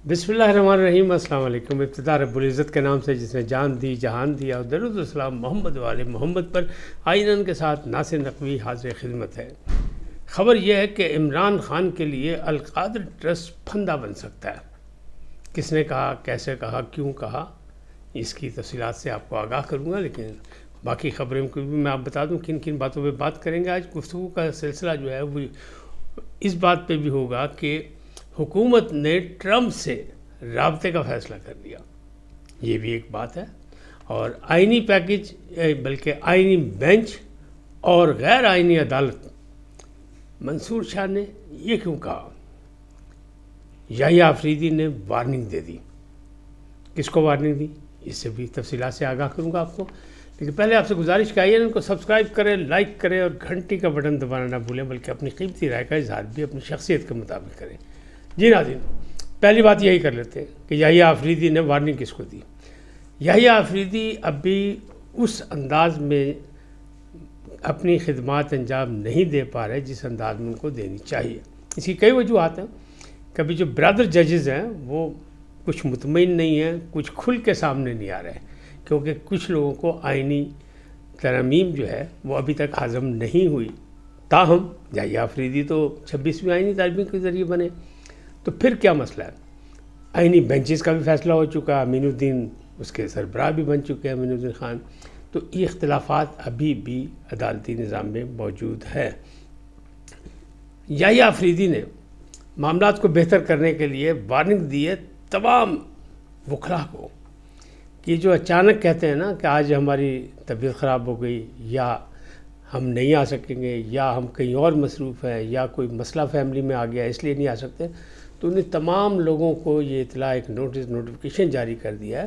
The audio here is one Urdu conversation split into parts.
بسم اللہ الرحمن الرحیم۔ السلام علیکم۔ ابتدا رب العزت کے نام سے جس نے جان دی جہان دیا، اور درود السلام محمد والے محمد پر آئینن کے ساتھ ناصر نقوی حاضر خدمت ہے۔ خبر یہ ہے کہ عمران خان کے لیے القادر ٹرسٹ پھندہ بن سکتا ہے۔ کس نے کہا، کیسے کہا، کیوں کہا، اس کی تفصیلات سے آپ کو آگاہ کروں گا، لیکن باقی خبریں کو بھی میں آپ بتا دوں کن کن باتوں پہ بات کریں گے۔ آج گفتگو کا سلسلہ جو ہے وہ اس بات پہ بھی ہوگا کہ حکومت نے ٹرمپ سے رابطے کا فیصلہ کر لیا، یہ بھی ایک بات ہے۔ اور آئینی پیکج بلکہ آئینی بینچ اور غیر آئینی عدالت، منصور شاہ نے یہ کیوں کہا؟ یحییٰ آفریدی نے وارننگ دے دی۔ کس کو وارننگ دی، اس سے بھی تفصیلات سے آگاہ کروں گا آپ کو، لیکن پہلے آپ سے گزارش کہ آئیے ان کو سبسکرائب کریں، لائک کریں اور گھنٹی کا بٹن دبانا نہ بھولیں، بلکہ اپنی قیمتی رائے کا اظہار بھی اپنی شخصیت کے مطابق کریں۔ جی ناظرین، پہلی بات یہی کر لیتے ہیں کہ یحییٰ آفریدی نے وارننگ کس کو دی۔ یحییٰ آفریدی ابھی اس انداز میں اپنی خدمات انجام نہیں دے پا رہے جس انداز میں ان کو دینی چاہیے۔ اس کی کئی وجوہات ہیں۔ کبھی جو برادر ججز ہیں وہ کچھ مطمئن نہیں ہیں، کچھ کھل کے سامنے نہیں آ رہے، کیونکہ کچھ لوگوں کو آئینی ترمیم جو ہے وہ ابھی تک ہضم نہیں ہوئی۔ تاہم یحییٰ آفریدی تو 26ویں آئینی ترمیم کے ذریعے بنے، تو پھر کیا مسئلہ ہے؟ آئینی بینچز کا بھی فیصلہ ہو چکا، امین الدین اس کے سربراہ بھی بن چکے ہیں، امین الدین خان۔ تو یہ اختلافات ابھی بھی عدالتی نظام میں موجود ہے۔ یحییٰ آفریدی نے معاملات کو بہتر کرنے کے لیے وارننگ دی ہے تمام وکلاء کو، کہ جو اچانک کہتے ہیں نا کہ آج ہماری طبیعت خراب ہو گئی، یا ہم نہیں آ سکیں گے، یا ہم کہیں اور مصروف ہیں، یا کوئی مسئلہ فیملی میں آ گیا اس لیے نہیں آ سکتے، تو انہیں تمام لوگوں کو یہ اطلاع ایک نوٹیفیکیشن جاری کر دیا ہے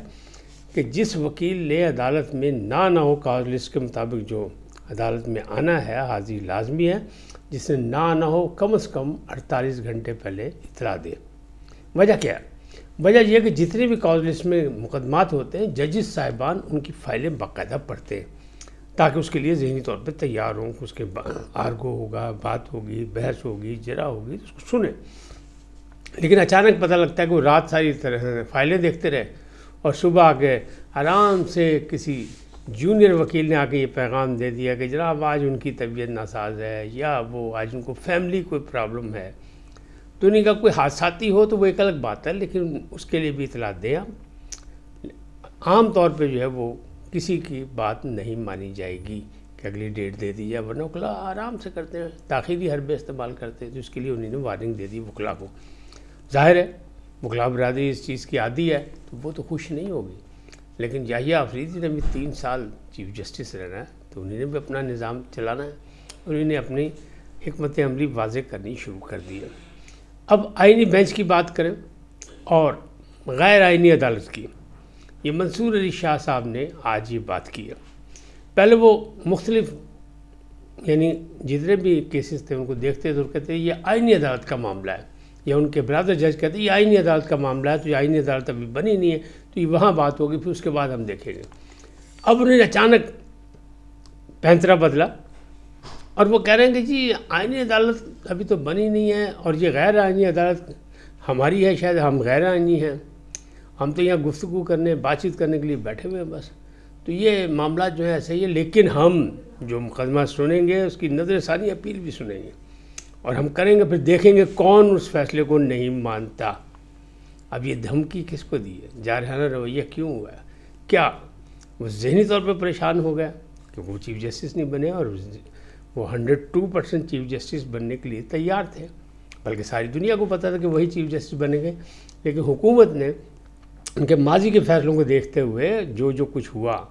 کہ جس وکیل نے عدالت میں نہ ہو کاز لسٹ کے مطابق جو عدالت میں آنا ہے حاضری لازمی ہے، جس نے نہ ہو کم از کم 48 گھنٹے پہلے اطلاع دے۔ وجہ کیا ہے؟ وجہ یہ کہ جتنے بھی کاز لسٹ میں مقدمات ہوتے ہیں، ججز صاحبان ان کی فائلیں باقاعدہ پڑھتے ہیں تاکہ اس کے لیے ذہنی طور پہ تیار ہوں کہ اس کے آرگو ہوگا، بات ہوگی، بحث ہوگی، جرا ہوگی، اس کو سنیں۔ لیکن اچانک پتہ لگتا ہے کہ وہ رات ساری طرح فائلیں دیکھتے رہے اور صبح آ کے آرام سے کسی جونیئر وکیل نے آ کے یہ پیغام دے دیا کہ جناب آج ان کی طبیعت ناساز ہے، یا وہ آج ان کو فیملی کوئی پرابلم ہے۔ تو انہیں کا کوئی حادثاتی ہو تو وہ ایک الگ بات ہے، لیکن اس کے لیے بھی اطلاع دیں۔ عام طور پہ جو ہے وہ کسی کی بات نہیں مانی جائے گی کہ اگلی ڈیٹ دے دی جائے، ورنہ وکلاء آرام سے کرتے ہیں، تاخیری حربے استعمال کرتے ہیں، تو اس کے لیے انہوں نے وارننگ دے دی وکلاء کو۔ ظاہر ہے وکلاء برادری اس چیز کی عادی ہے تو وہ تو خوش نہیں ہوگی، لیکن یحییٰ آفریدی نے بھی 3 سال چیف جسٹس رہنا ہے، تو انہوں نے بھی اپنا نظام چلانا ہے، اور انہوں نے اپنی حکمت عملی واضح کرنی شروع کر دی ہے۔ اب آئینی بینچ کی بات کریں اور غیر آئینی عدالت کی، یہ منصور علی شاہ صاحب نے آج یہ بات کی ہے۔ پہلے وہ مختلف یعنی جتنے بھی کیسز تھے ان کو دیکھتے تو کہتے ہیں یہ آئینی عدالت کا معاملہ ہے، یا ان کے برادر جج کہتے ہیں یہ آئینی عدالت کا معاملہ ہے، تو یہ آئینی عدالت ابھی بنی نہیں ہے، تو یہ وہاں بات ہوگی، پھر اس کے بعد ہم دیکھیں گے۔ اب انہوں نے اچانک پینترا بدلا اور وہ کہہ رہے ہیں کہ جی آئینی عدالت ابھی تو بنی نہیں ہے، اور یہ غیر آئینی عدالت ہماری ہے، شاید ہم غیر آئینی ہیں، ہم تو یہاں گفتگو کرنے بات چیت کرنے کے لیے بیٹھے ہوئے ہیں بس، تو یہ معاملات جو ہے ایسے ہی ہے، لیکن ہم جو مقدمہ سنیں گے اس کی نظر ثانی اپیل بھی سنیں گے، اور ہم کریں گے، پھر دیکھیں گے کون اس فیصلے کو نہیں مانتا۔ اب یہ دھمکی کس کو دی ہے؟ جارحانہ رویہ کیوں ہوا ہے؟ کیا وہ ذہنی طور پہ پریشان ہو گیا کیونکہ وہ چیف جسٹس نہیں بنے، اور وہ 102% چیف جسٹس بننے کے لیے تیار تھے، بلکہ ساری دنیا کو پتہ تھا کہ وہی چیف جسٹس بنیں گے، لیکن حکومت نے ان کے ماضی کے فیصلوں کو دیکھتے ہوئے جو کچھ ہوا،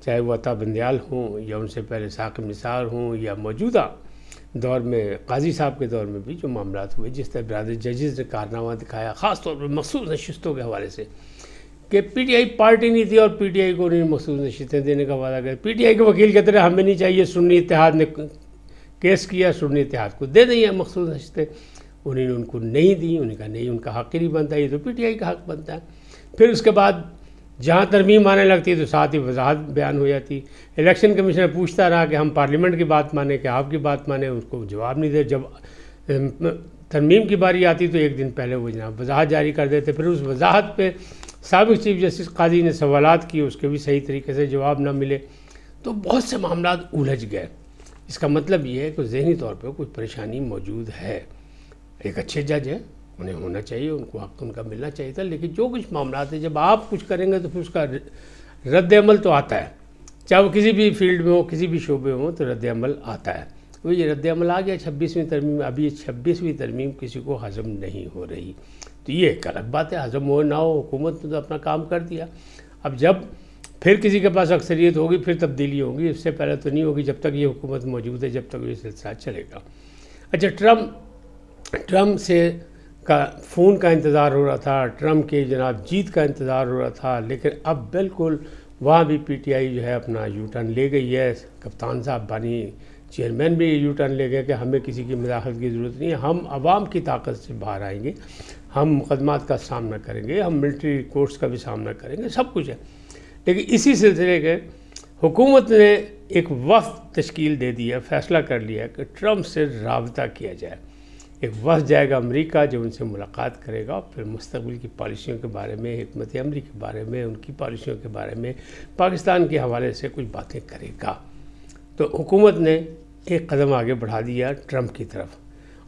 چاہے وہ عطا بندیال ہوں، یا ان سے پہلے ثاقب نثار ہوں، یا موجودہ دور میں قاضی صاحب کے دور میں بھی جو معاملات ہوئے، جس طرح برادر ججز نے کارنامہ دکھایا، خاص طور پر مخصوص نشستوں کے حوالے سے، کہ پی ٹی آئی پارٹی نہیں تھی اور پی ٹی آئی کو انہوں نے مخصوص نشستیں دینے کا وعدہ کیا۔ پی ٹی آئی کے وکیل کہتے رہے ہمیں نہیں چاہیے، سنی اتحاد نے کیس کیا، سنی اتحاد کو دے دیں یہ مخصوص نشستیں، انہوں نے ان کو نہیں دی، انہوں نے کہا نہیں ان کا حق ہی نہیں بنتا، یہ تو پی ٹی آئی کا حق بنتا ہے۔ پھر اس کے بعد جہاں ترمیم آنے لگتی ہے تو ساتھ ہی وضاحت بیان ہو جاتی۔ الیکشن کمیشنر پوچھتا رہا کہ ہم پارلیمنٹ کی بات مانیں کہ آپ کی بات مانیں، اس کو جواب نہیں دے۔ جب ترمیم کی باری آتی تو ایک دن پہلے وہ جناب وضاحت جاری کر دیتے، پھر اس وضاحت پہ سابق چیف جسٹس قاضی نے سوالات کیے، اس کے بھی صحیح طریقے سے جواب نہ ملے، تو بہت سے معاملات الجھ گئے۔ اس کا مطلب یہ ہے کہ ذہنی طور پہ کوئی پریشانی موجود ہے۔ ایک اچھے جج ہیں، انہیں ہونا چاہیے، ان کو حق ان کا ملنا چاہیے تھا، لیکن جو کچھ معاملات ہیں جب آپ کچھ کریں گے تو پھر اس کا رد عمل تو آتا ہے، چاہے وہ کسی بھی فیلڈ میں ہو، کسی بھی شعبے میں ہو، تو رد عمل آتا ہے۔ وہ یہ رد عمل آ گیا 26ویں ترمیم، ابھی 26ویں ترمیم کسی کو ہضم نہیں ہو رہی، تو یہ ایک الگ بات ہے، ہضم ہو نہ ہو، حکومت نے تو اپنا کام کر دیا۔ اب جب پھر کسی کے پاس اکثریت ہوگی پھر تبدیلی ہوگی، اس سے پہلے تو نہیں ہوگی جب تک یہ حکومت موجود ہے، جب تک یہ سلسلہ چلے گا۔ اچھا، ٹرمپ سے کا فون کا انتظار ہو رہا تھا، ٹرمپ کے جناب جیت کا انتظار ہو رہا تھا، لیکن اب بالکل وہاں بھی پی ٹی آئی جو ہے اپنا یو ٹرن لے گئی ہے۔ کپتان صاحب بانی چیئرمین بھی یو ٹرن لے گئے کہ ہمیں کسی کی مداخلت کی ضرورت نہیں ہے، ہم عوام کی طاقت سے باہر آئیں گے، ہم مقدمات کا سامنا کریں گے، ہم ملٹری کورٹس کا بھی سامنا کریں گے، سب کچھ ہے۔ لیکن اسی سلسلے کے حکومت نے ایک وفد تشکیل دے دی ہے، فیصلہ کر لیا ہے کہ ٹرمپ سے رابطہ کیا جائے۔ ایک وفد جائے گا امریکہ جو ان سے ملاقات کرے گا، پھر مستقبل کی پالیسیوں کے بارے میں، حکمت عملی کے بارے میں، ان کی پالیسیوں کے بارے میں، پاکستان کے حوالے سے کچھ باتیں کرے گا۔ تو حکومت نے ایک قدم آگے بڑھا دیا ٹرمپ کی طرف،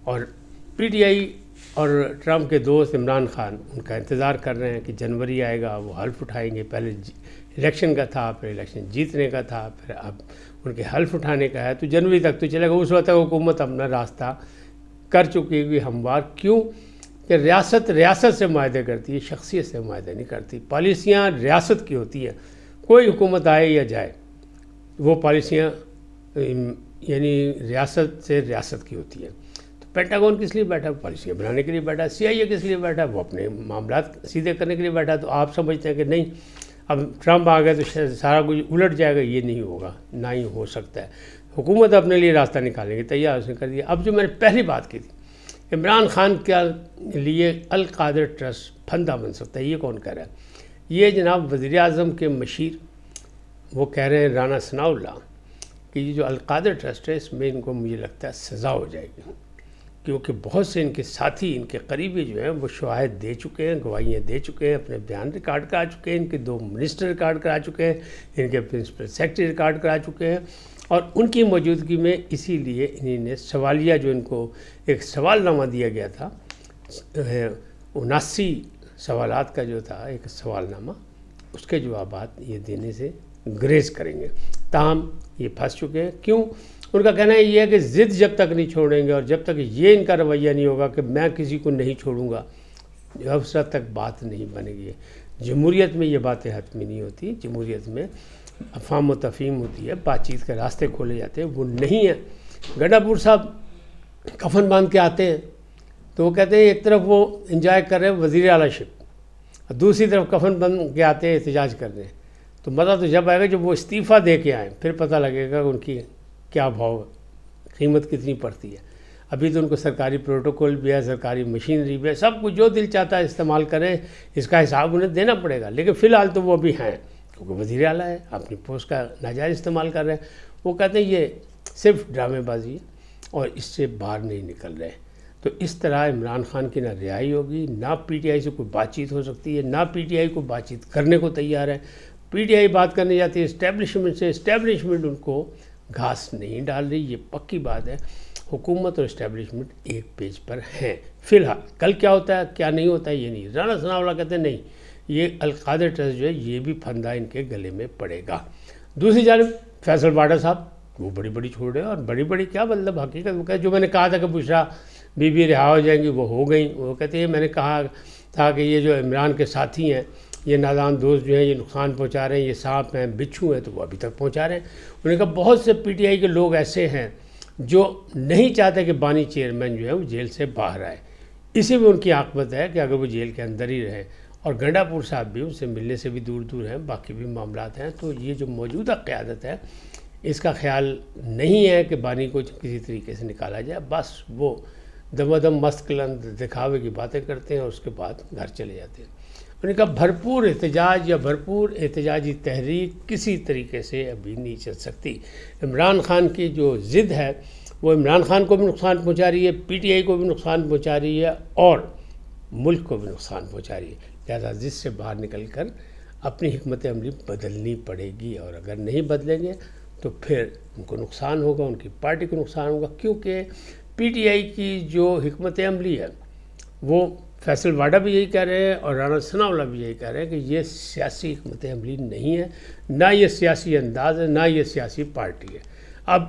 اور پی ٹی آئی اور ٹرمپ کے دوست عمران خان ان کا انتظار کر رہے ہیں کہ جنوری آئے گا، وہ حلف اٹھائیں گے۔ پہلے الیکشن کا تھا، پھر الیکشن جیتنے کا تھا، پھر اب ان کے حلف اٹھانے کا ہے، تو جنوری تک تو چلے گا۔ اس وقت تک حکومت اپنا راستہ کر چکی ہوئی ہموار۔ کیوں کہ ریاست سے معاہدے کرتی ہے، شخصیت سے معاہدے نہیں کرتی۔ پالیسیاں ریاست کی ہوتی ہیں، کوئی حکومت آئے یا جائے، وہ پالیسیاں یعنی ریاست کی ہوتی ہیں۔ تو پینٹاگون کس لیے بیٹھا؟ پالیسیاں بنانے کے لیے بیٹھا ہے۔ CIA کس لیے بیٹھا ہے؟ وہ اپنے معاملات سیدھے کرنے کے لیے بیٹھا ہے۔ تو آپ سمجھتے ہیں کہ نہیں اب ٹرمپ آ گئے تو سارا کچھ الٹ جائے گا، یہ نہیں ہوگا، نہ ہی ہو سکتا ہے۔ حکومت اپنے لیے راستہ نکالنے کی تیار اس نے کر دیا۔ اب جو میں نے پہلی بات کی تھی، عمران خان کے لیے القادر ٹرسٹ پھندا بن سکتا ہے، یہ کون کہہ رہا ہے؟ یہ جناب وزیر اعظم کے مشیر وہ کہہ رہے ہیں، رانا ثناء اللہ، کہ یہ جو القادر ٹرسٹ ہے اس میں ان کو مجھے لگتا ہے سزا ہو جائے گی، کیونکہ بہت سے ان کے ساتھی، ان کے قریبی جو ہیں وہ شواہد دے چکے ہیں، گواہیاں دے چکے ہیں، اپنے بیان ریکارڈ کرا چکے ہیں، ان کے 2 منسٹر ریکارڈ کرا چکے ہیں، ان کے پرنسپل سیکرٹری ریکارڈ کرا چکے ہیں، اور ان کی موجودگی میں اسی لیے انہوں نے سوالیہ جو ان کو ایک سوال نامہ دیا گیا تھا 79 سوالات کا جو تھا ایک سوال نامہ، اس کے جوابات یہ دینے سے گریز کریں گے۔ تاہم یہ پھنس چکے ہیں۔ کیوں؟ ان کا کہنا یہ ہے کہ ضد جب تک نہیں چھوڑیں گے اور جب تک یہ ان کا رویہ نہیں ہوگا کہ میں کسی کو نہیں چھوڑوں گا، اس وقت تک بات نہیں بنے گی۔ جمہوریت میں یہ باتیں حتمی نہیں ہوتی، جمہوریت میں افہام و تفہیم ہوتی ہے، بات چیت کے راستے کھولے جاتے ہیں، وہ نہیں ہے۔ گڈا پور صاحب کفن باندھ کے آتے ہیں تو وہ کہتے ہیں ایک طرف وہ انجوائے کر رہے ہیں وزیر اعلیٰ شپ، دوسری طرف کفن باندھ کے آتے ہیں احتجاج کر رہے ہیں۔ تو مزہ تو جب آئے گا جب وہ استعفیٰ دے کے آئیں، پھر پتہ لگے گا کہ ان کی کیا بھاؤ، قیمت کتنی پڑتی ہے۔ ابھی تو ان کو سرکاری پروٹوکول بھی ہے، سرکاری مشینری بھی ہے، سب کچھ جو دل چاہتا ہے استعمال کریں، اس کا حساب انہیں دینا پڑے گا۔ لیکن فی الحال تو وہ بھی ہیں، کیونکہ وزیر اعلیٰ ہے، اپنی پوسٹ کا ناجائز استعمال کر رہے ہیں۔ وہ کہتے ہیں یہ صرف ڈرامے بازی ہے اور اس سے باہر نہیں نکل رہے۔ تو اس طرح عمران خان کی نہ رہائی ہوگی، نہ پی ٹی آئی سے کوئی بات چیت ہو سکتی ہے، نہ پی ٹی آئی کو بات چیت کرنے کو تیار ہے۔ پی ٹی آئی بات کرنے جاتی ہے اسٹیبلشمنٹ سے، اسٹیبلشمنٹ ان کو گھاس نہیں ڈال رہی، یہ پکی بات ہے۔ حکومت اور اسٹیبلشمنٹ ایک پیج پر ہیں فی الحال۔ کل کیا ہوتا ہے کیا نہیں ہوتا ہے یہ نہیں۔ رانا ثناء اللہ کہتے ہیں نہیں، یہ القادر ٹرسٹ جو ہے یہ بھی پھندا ان کے گلے میں پڑے گا۔ دوسری جانب فیصل واڈا صاحب وہ بڑی بڑی چھوڑ رہے ہیں، اور بڑی بڑی کیا مطلب حقیقت وہ کہتے جو میں نے کہا تھا کہ بشرا بی بی رہا ہو جائیں گی وہ ہو گئیں۔ وہ کہتے ہیں میں نے کہا تھا کہ یہ جو عمران کے ساتھی ہیں، یہ نادان دوست جو ہیں یہ نقصان پہنچا رہے ہیں، یہ سانپ ہیں بچھو ہیں، تو وہ ابھی تک پہنچا رہے ہیں۔ انہوں نے کہا بہت سے پی ٹی آئی کے لوگ ایسے ہیں جو نہیں چاہتے کہ بانی چیئرمین جو ہے وہ جیل سے باہر آئے، اسی میں ان کی عاقبت ہے کہ اگر وہ جیل کے اندر ہی رہیں۔ اور گنڈا پور صاحب بھی ان سے ملنے سے بھی دور دور ہیں، باقی بھی معاملات ہیں۔ تو یہ جو موجودہ قیادت ہے اس کا خیال نہیں ہے کہ بانی کو کسی طریقے سے نکالا جائے، بس وہ دم دم مست کلند دکھاوے کی باتیں کرتے ہیں اور اس کے بعد گھر چلے جاتے ہیں۔ انہوں نے کہا بھرپور احتجاج یا بھرپور احتجاجی تحریک کسی طریقے سے ابھی نہیں چل سکتی۔ عمران خان کی جو ضد ہے وہ عمران خان کو بھی نقصان پہنچا رہی ہے، پی ٹی آئی کو بھی نقصان پہنچا رہی ہے اور ملک کو بھی نقصان پہنچا رہی ہے۔ لہٰذا جس سے باہر نکل کر اپنی حکمت عملی بدلنی پڑے گی، اور اگر نہیں بدلیں گے تو پھر ان کو نقصان ہوگا، ان کی پارٹی کو نقصان ہوگا، کیونکہ پی ٹی آئی کی جو حکمت عملی ہے وہ فیصل واڈا بھی یہی کہہ رہے ہیں اور رانا ثناء اللہ بھی یہی کہہ رہے ہیں کہ یہ سیاسی حکمت عملی نہیں ہے، نہ یہ سیاسی انداز ہے، نہ یہ سیاسی پارٹی ہے۔ اب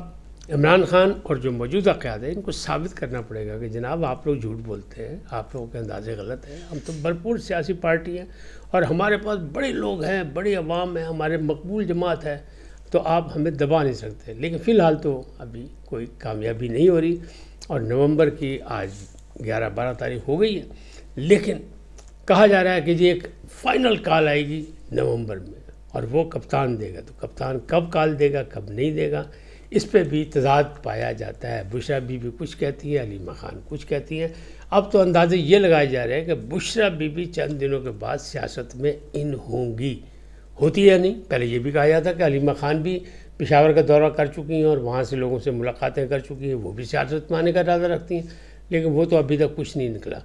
عمران خان اور جو موجودہ قیادت ہے ان کو ثابت کرنا پڑے گا کہ جناب آپ لوگ جھوٹ بولتے ہیں، آپ لوگوں کے اندازے غلط ہیں، ہم تو بھرپور سیاسی پارٹی ہیں اور ہمارے پاس بڑے لوگ ہیں، بڑی عوام ہے، ہمارے مقبول جماعت ہے، تو آپ ہمیں دبا نہیں سکتے۔ لیکن فی الحال تو ابھی کوئی کامیابی نہیں ہو رہی، اور نومبر کی آج 11-12 تاریخ ہو گئی ہے، لیکن کہا جا رہا ہے کہ یہ ایک فائنل کال آئے گی نومبر میں، اور وہ کپتان دے گا۔ تو کپتان کب کال دے گا، کب نہیں دے گا، اس پہ بھی تضاد پایا جاتا ہے۔ بشریٰ بی بی کچھ کہتی ہے، علیمہ خان کچھ کہتی ہیں۔ اب تو اندازے یہ لگائے جا رہے ہیں کہ بشریٰ بی بی چند دنوں کے بعد سیاست میں ان ہوں گی، ہوتی ہے نہیں۔ پہلے یہ بھی کہا جاتا کہ علیمہ خان بھی پشاور کا دورہ کر چکی ہیں اور وہاں سے لوگوں سے ملاقاتیں کر چکی ہیں، وہ بھی سیاست میں آنے کا ارادہ رکھتی ہیں، لیکن وہ تو ابھی تک کچھ نہیں نکلا۔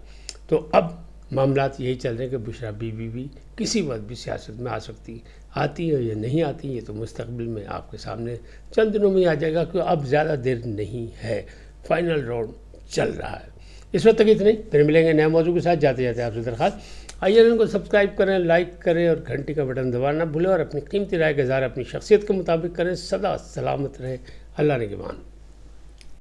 تو اب معاملات یہی چل رہے ہیں کہ بشریٰ بی بی بھی کسی وقت بھی سیاست میں آ سکتی، آتی ہے یا نہیں آتی، یہ تو مستقبل میں آپ کے سامنے چند دنوں میں آ جائے گا، کیونکہ اب زیادہ دیر نہیں ہے، فائنل راؤنڈ چل رہا ہے۔ اس وقت تک اتنے ہی، پھر ملیں گے نئے موضوع کے ساتھ۔ جاتے جاتے آپ سے درخواست، آئیے ان کو سبسکرائب کریں، لائک کریں اور گھنٹی کا بٹن دبانا نہ بھولیں، اور اپنی قیمتی رائے کا اظہار اپنی شخصیت کے مطابق کریں۔ سدا سلامت رہیں، اللہ نگہبان۔